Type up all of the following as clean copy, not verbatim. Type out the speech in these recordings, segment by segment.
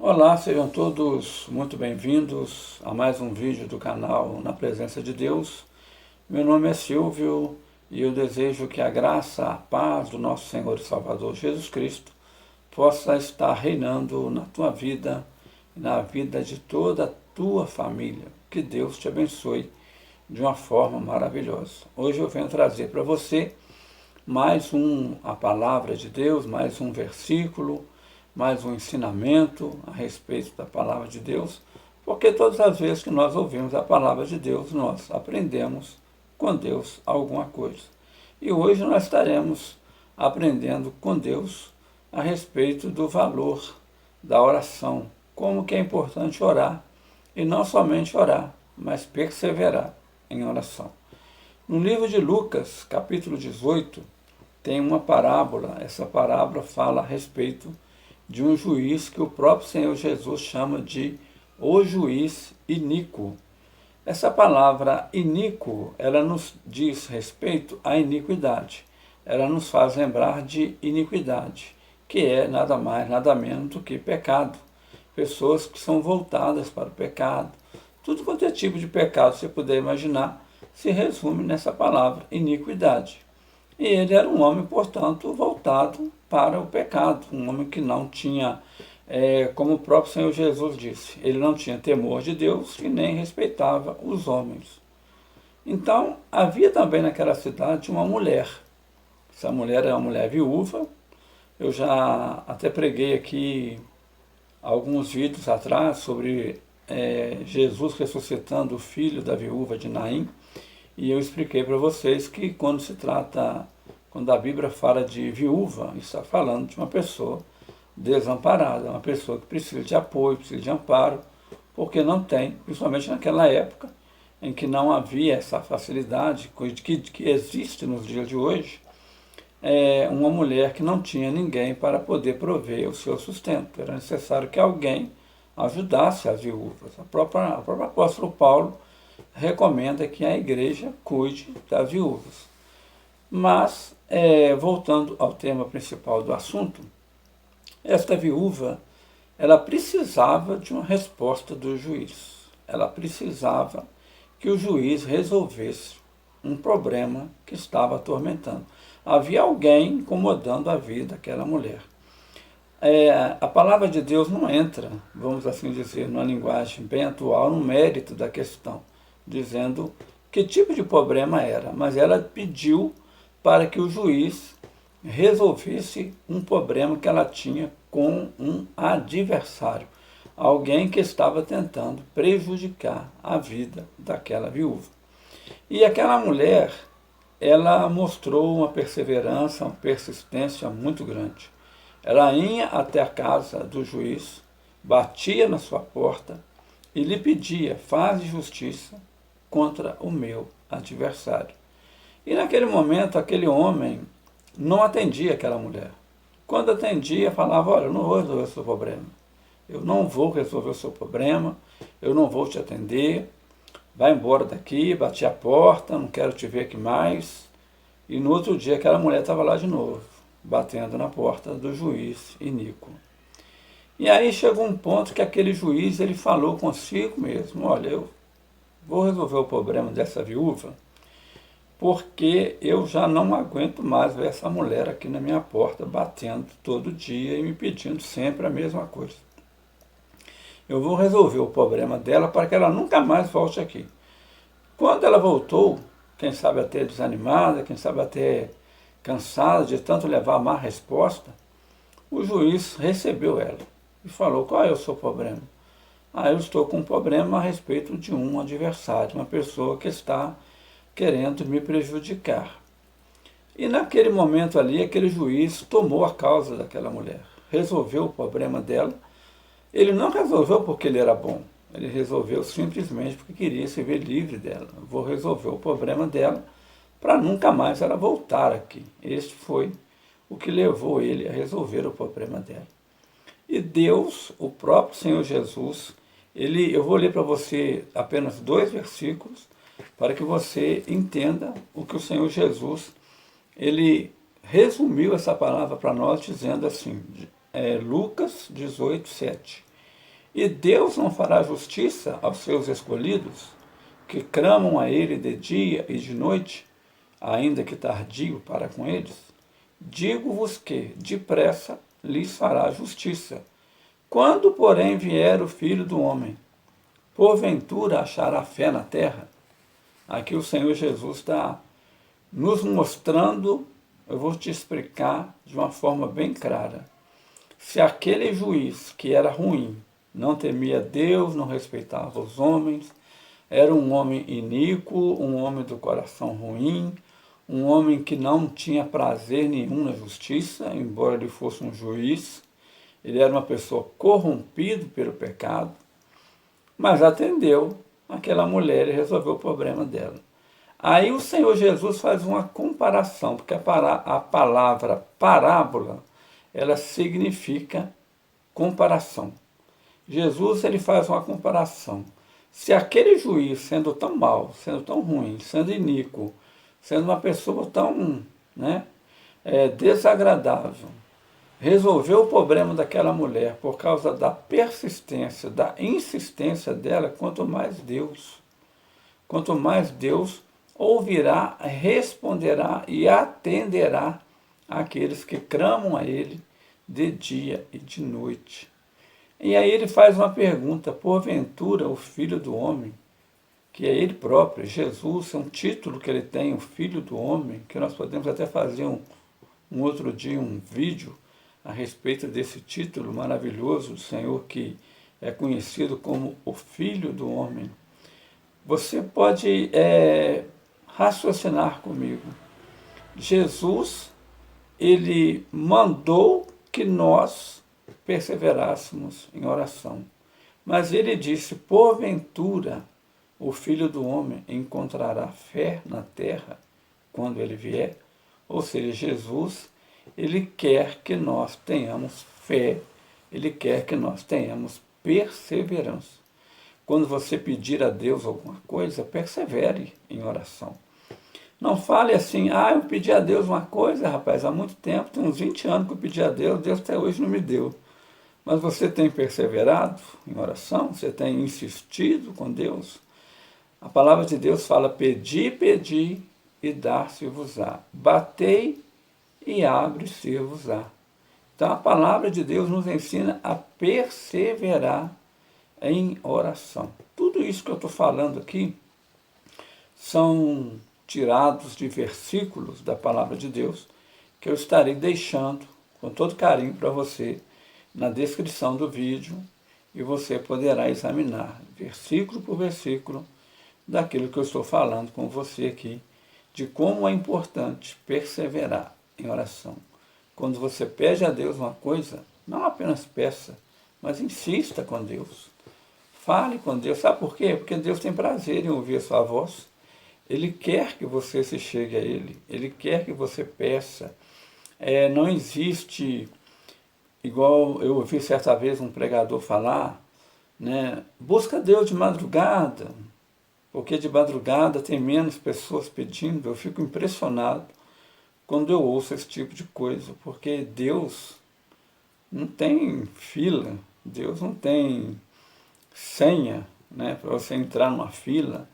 Olá, sejam todos muito bem-vindos a mais um vídeo do canal Na Presença de Deus. Meu nome é Silvio e eu desejo que a graça, a paz do nosso Senhor e Salvador Jesus Cristo possa estar reinando na tua vida e na vida de toda a tua família. Que Deus te abençoe de uma forma maravilhosa. Hoje eu venho trazer para você a palavra de Deus, mais um versículo, mais um ensinamento a respeito da palavra de Deus, porque todas as vezes que nós ouvimos a palavra de Deus, nós aprendemos com Deus alguma coisa. E hoje nós estaremos aprendendo com Deus a respeito do valor da oração, como que é importante orar, e não somente orar, mas perseverar em oração. No livro de Lucas, capítulo 18, tem uma parábola. Essa parábola fala a respeito de um juiz que o próprio Senhor Jesus chama de o juiz iníquo. Essa palavra iníquo, ela nos diz respeito à iniquidade. Ela nos faz lembrar de iniquidade, que é nada mais, nada menos do que pecado. Pessoas que são voltadas para o pecado. Tudo quanto é tipo de pecado você puder imaginar, se resume nessa palavra, iniquidade. E ele era um homem, portanto, voltado para o pecado, um homem que não tinha, como o próprio Senhor Jesus disse, ele não tinha temor de Deus e nem respeitava os homens. Então, havia também naquela cidade uma mulher. Essa mulher era uma mulher viúva. Eu já até preguei aqui alguns vídeos atrás sobre Jesus ressuscitando o filho da viúva de Naim. E eu expliquei para vocês que quando a Bíblia fala de viúva, está falando de uma pessoa desamparada, uma pessoa que precisa de apoio, precisa de amparo, porque não tem, principalmente naquela época em que não havia essa facilidade que existe nos dias de hoje, uma mulher que não tinha ninguém para poder prover o seu sustento. Era necessário que alguém ajudasse as viúvas. O próprio apóstolo Paulo recomenda que a igreja cuide das viúvas. Mas, voltando ao tema principal do assunto, esta viúva, ela precisava de uma resposta do juiz. Ela precisava que o juiz resolvesse um problema que estava atormentando. Havia alguém incomodando a vida daquela mulher. A palavra de Deus não entra, vamos assim dizer, numa linguagem bem atual, no mérito da questão, dizendo que tipo de problema era, mas ela pediu para que o juiz resolvesse um problema que ela tinha com um adversário, alguém que estava tentando prejudicar a vida daquela viúva. E aquela mulher, ela mostrou uma perseverança, uma persistência muito grande. Ela ia até a casa do juiz, batia na sua porta e lhe pedia: faz justiça contra o meu adversário. E naquele momento, aquele homem não atendia aquela mulher. Quando atendia, falava: olha, eu não vou resolver o seu problema. Eu não vou resolver o seu problema, eu não vou te atender. Vai embora daqui, bati a porta, não quero te ver aqui mais. E no outro dia, aquela mulher estava lá de novo, batendo na porta do juiz iníquo. E aí chegou um ponto que aquele juiz, ele falou consigo mesmo: olha, eu vou resolver o problema dessa viúva, porque eu já não aguento mais ver essa mulher aqui na minha porta, batendo todo dia e me pedindo sempre a mesma coisa. Eu vou resolver o problema dela para que ela nunca mais volte aqui. Quando ela voltou, quem sabe até desanimada, quem sabe até cansada de tanto levar a má resposta, o juiz recebeu ela e falou: qual é o seu problema? Eu estou com um problema a respeito de um adversário, uma pessoa que está querendo me prejudicar. E naquele momento ali, aquele juiz tomou a causa daquela mulher, resolveu o problema dela. Ele não resolveu porque ele era bom, ele resolveu simplesmente porque queria se ver livre dela. Vou resolver o problema dela para nunca mais ela voltar aqui. Este foi o que levou ele a resolver o problema dela. E Deus, o próprio Senhor Jesus, eu vou ler para você apenas 2 versículos, para que você entenda o que o Senhor Jesus, ele resumiu essa palavra para nós, dizendo assim, Lucas 18, 7. E Deus não fará justiça aos seus escolhidos, que clamam a Ele de dia e de noite, ainda que tardio para com eles? Digo-vos que, depressa, lhes fará justiça. Quando, porém, vier o Filho do Homem, porventura achará fé na terra? Aqui o Senhor Jesus está nos mostrando, eu vou te explicar de uma forma bem clara. Se aquele juiz que era ruim, não temia Deus, não respeitava os homens, era um homem iníquo, um homem do coração ruim, um homem que não tinha prazer nenhum na justiça, embora ele fosse um juiz, ele era uma pessoa corrompida pelo pecado, mas atendeu aquela mulher e resolveu o problema dela. Aí o Senhor Jesus faz uma comparação, porque a palavra parábola, ela significa comparação. Jesus ele faz uma comparação. Se aquele juiz, sendo tão mau, sendo tão ruim, sendo iníquo, sendo uma pessoa tão desagradável, resolveu o problema daquela mulher por causa da persistência, da insistência dela, quanto mais Deus ouvirá, responderá e atenderá àqueles que clamam a Ele de dia e de noite. E aí ele faz uma pergunta: porventura o Filho do Homem, que é ele próprio, Jesus, é um título que ele tem, o Filho do Homem, que nós podemos até fazer um outro dia um vídeo a respeito desse título maravilhoso do Senhor, que é conhecido como o Filho do Homem. Você pode raciocinar comigo. Jesus, ele mandou que nós perseverássemos em oração. Mas ele disse: porventura o Filho do Homem encontrará fé na terra quando ele vier? Ou seja, Jesus, ele quer que nós tenhamos fé, ele quer que nós tenhamos perseverança. Quando você pedir a Deus alguma coisa, persevere em oração. Não fale assim: eu pedi a Deus uma coisa, rapaz, há muito tempo, tem uns 20 anos que eu pedi a Deus, Deus até hoje não me deu. Mas você tem perseverado em oração? Você tem insistido com Deus? A palavra de Deus fala: pedi, pedi e dar-se-vos-á. Batei e abre-se-vos-á. Então a palavra de Deus nos ensina a perseverar em oração. Tudo isso que eu estou falando aqui são tirados de versículos da palavra de Deus que eu estarei deixando com todo carinho para você na descrição do vídeo, e você poderá examinar versículo por versículo daquilo que eu estou falando com você aqui, de como é importante perseverar em oração. Quando você pede a Deus uma coisa, não apenas peça, mas insista com Deus. Fale com Deus. Sabe por quê? Porque Deus tem prazer em ouvir a sua voz. Ele quer que você se chegue a Ele. Ele quer que você peça. Não existe, igual eu ouvi certa vez um pregador falar, busca Deus de madrugada, porque de madrugada tem menos pessoas pedindo. Eu fico impressionado quando eu ouço esse tipo de coisa, porque Deus não tem fila, Deus não tem senha, para você entrar numa fila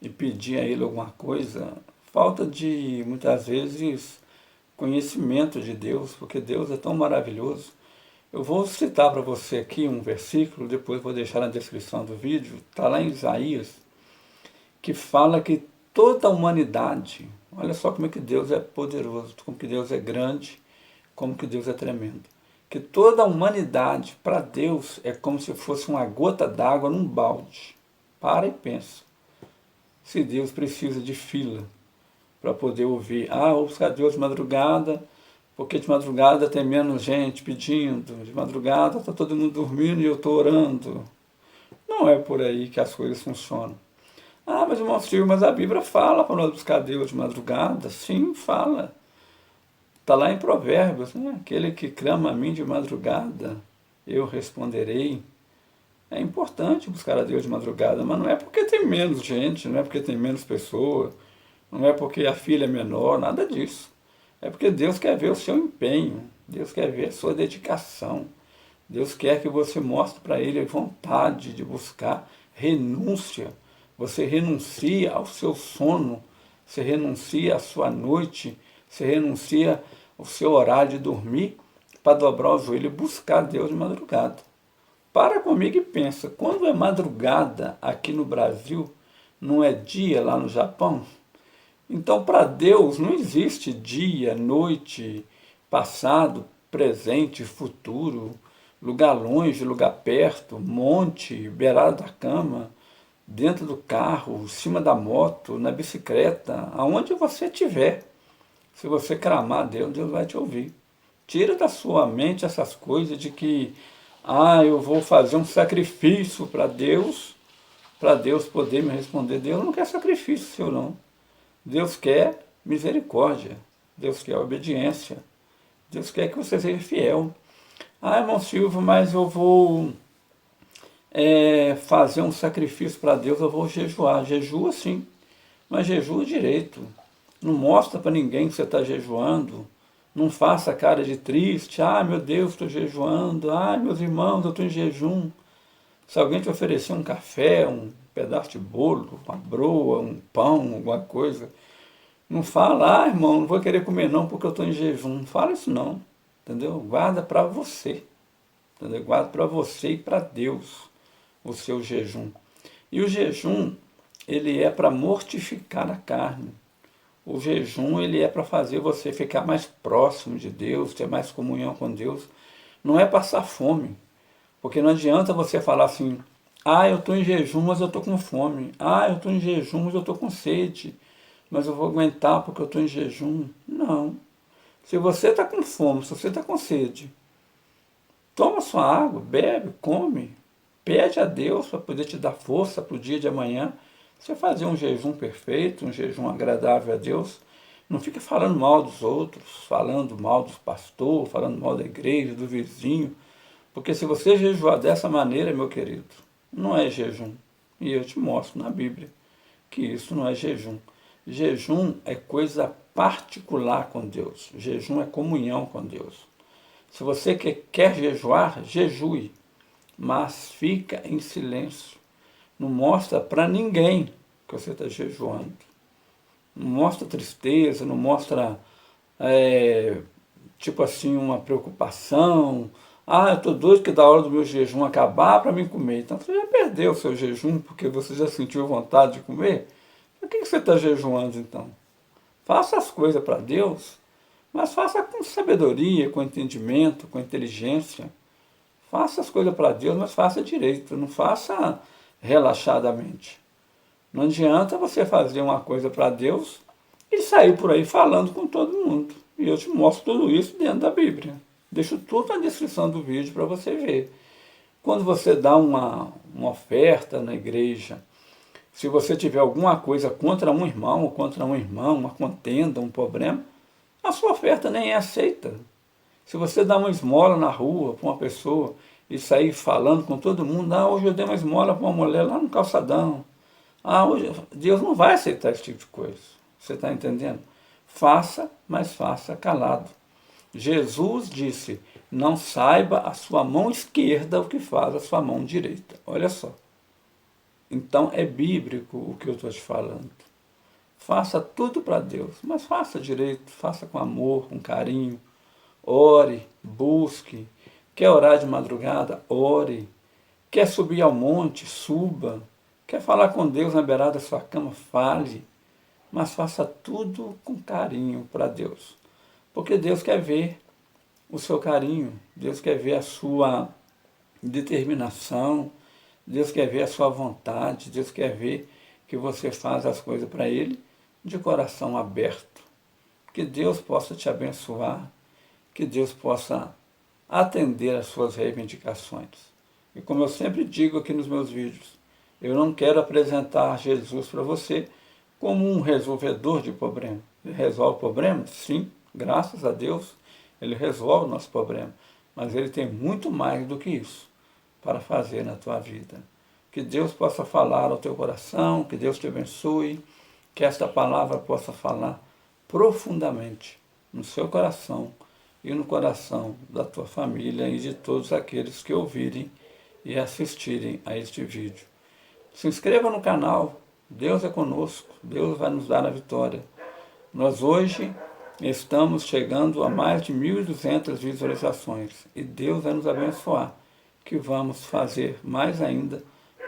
e pedir a Ele alguma coisa. Falta de, muitas vezes, conhecimento de Deus, porque Deus é tão maravilhoso. Eu vou citar para você aqui um versículo, depois vou deixar na descrição do vídeo, está lá em Isaías, que fala que toda a humanidade, olha só como é que Deus é poderoso, como que Deus é grande, como que Deus é tremendo. Que toda a humanidade, para Deus, é como se fosse uma gota d'água num balde. Para e pensa. Se Deus precisa de fila para poder ouvir: vou buscar Deus de madrugada, porque de madrugada tem menos gente pedindo, de madrugada está todo mundo dormindo e eu estou orando. Não é por aí que as coisas funcionam. Mas irmão Silvio, mas a Bíblia fala para nós buscar Deus de madrugada. Sim, fala. Está lá em Provérbios, aquele que clama a mim de madrugada, eu responderei. É importante buscar a Deus de madrugada, mas não é porque tem menos gente, não é porque tem menos pessoa, não é porque a fila é menor, nada disso. É porque Deus quer ver o seu empenho, Deus quer ver a sua dedicação, Deus quer que você mostre para Ele a vontade de buscar renúncia. Você renuncia ao seu sono, você renuncia à sua noite, você renuncia ao seu horário de dormir para dobrar o joelho e buscar Deus de madrugada. Para comigo e pensa, quando é madrugada aqui no Brasil, não é dia lá no Japão? Então, para Deus não existe dia, noite, passado, presente, futuro, lugar longe, lugar perto, monte, beirada da cama, dentro do carro, em cima da moto, na bicicleta, aonde você estiver. Se você clamar a Deus, Deus vai te ouvir. Tira da sua mente essas coisas de que, eu vou fazer um sacrifício para Deus poder me responder. Deus não quer sacrifício seu, não. Deus quer misericórdia. Deus quer obediência. Deus quer que você seja fiel. Irmão Silvio, mas eu vou fazer um sacrifício para Deus, eu vou jejuar. Jejua sim, mas jejua direito. Não mostra para ninguém que você está jejuando. Não faça cara de triste. Meu Deus, estou jejuando. Meus irmãos, eu estou em jejum. Se alguém te oferecer um café, um pedaço de bolo, uma broa, um pão, alguma coisa, não fala, irmão, não vou querer comer não porque eu estou em jejum. Não fala isso não, entendeu? Guarda para você, entendeu? Guarda para você e para Deus o seu jejum. E o jejum, ele é para mortificar a carne. O jejum, ele é para fazer você ficar mais próximo de Deus, ter mais comunhão com Deus. Não é passar fome. Porque não adianta você falar assim, eu estou em jejum, mas eu estou com fome. Eu estou em jejum, mas eu estou com sede. Mas eu vou aguentar porque eu estou em jejum. Não. Se você está com fome, se você está com sede, toma sua água, bebe, come. Pede a Deus para poder te dar força para o dia de amanhã. Você fazer um jejum perfeito, um jejum agradável a Deus. Não fica falando mal dos outros, falando mal do pastor, falando mal da igreja, do vizinho. Porque se você jejuar dessa maneira, meu querido, não é jejum. E eu te mostro na Bíblia que isso não é jejum. Jejum é coisa particular com Deus. Jejum é comunhão com Deus. Se você quer jejuar, jejue. Mas fica em silêncio. Não mostra para ninguém que você está jejuando. Não mostra tristeza, não mostra, tipo assim, uma preocupação. Eu estou doido que da hora do meu jejum acabar para mim comer. Então você já perdeu o seu jejum porque você já sentiu vontade de comer. Por que você está jejuando então? Faça as coisas para Deus, mas faça com sabedoria, com entendimento, com inteligência. Faça as coisas para Deus, mas faça direito. Não faça relaxadamente. Não adianta você fazer uma coisa para Deus e sair por aí falando com todo mundo. E eu te mostro tudo isso dentro da Bíblia. Deixo tudo na descrição do vídeo para você ver. Quando você dá uma oferta na igreja, se você tiver alguma coisa contra um irmão ou contra uma irmã, uma contenda, um problema, a sua oferta nem é aceita. Se você dá uma esmola na rua para uma pessoa e sair falando com todo mundo, hoje eu dei uma esmola para uma mulher lá no calçadão. Hoje Deus não vai aceitar esse tipo de coisa. Você está entendendo? Faça, mas faça calado. Jesus disse, não saiba a sua mão esquerda o que faz a sua mão direita. Olha só. Então é bíblico o que eu estou te falando. Faça tudo para Deus, mas faça direito, faça com amor, com carinho. Ore, busque. Quer orar de madrugada? Ore. Quer subir ao monte? Suba. Quer falar com Deus na beirada da sua cama? Fale. Mas faça tudo com carinho para Deus. Porque Deus quer ver o seu carinho, Deus quer ver a sua determinação, Deus quer ver a sua vontade, Deus quer ver que você faz as coisas para Ele de coração aberto. Que Deus possa te abençoar, que Deus possa atender às suas reivindicações. E como eu sempre digo aqui nos meus vídeos, eu não quero apresentar Jesus para você como um resolvedor de problema. Ele resolve problemas? Sim. Graças a Deus, Ele resolve o nosso problema. Mas Ele tem muito mais do que isso para fazer na tua vida. Que Deus possa falar ao teu coração, que Deus te abençoe, que esta palavra possa falar profundamente no seu coração e no coração da tua família e de todos aqueles que ouvirem e assistirem a este vídeo. Se inscreva no canal, Deus é conosco, Deus vai nos dar a vitória. Nós hoje estamos chegando a mais de 1.200 visualizações e Deus vai nos abençoar, que vamos fazer mais ainda,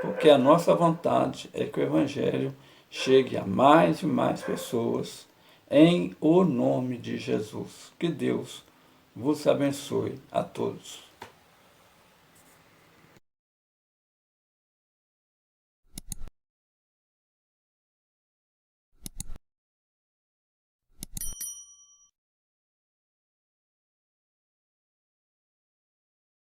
porque a nossa vontade é que o Evangelho chegue a mais e mais pessoas em o nome de Jesus. Que Deus vos abençoe a todos.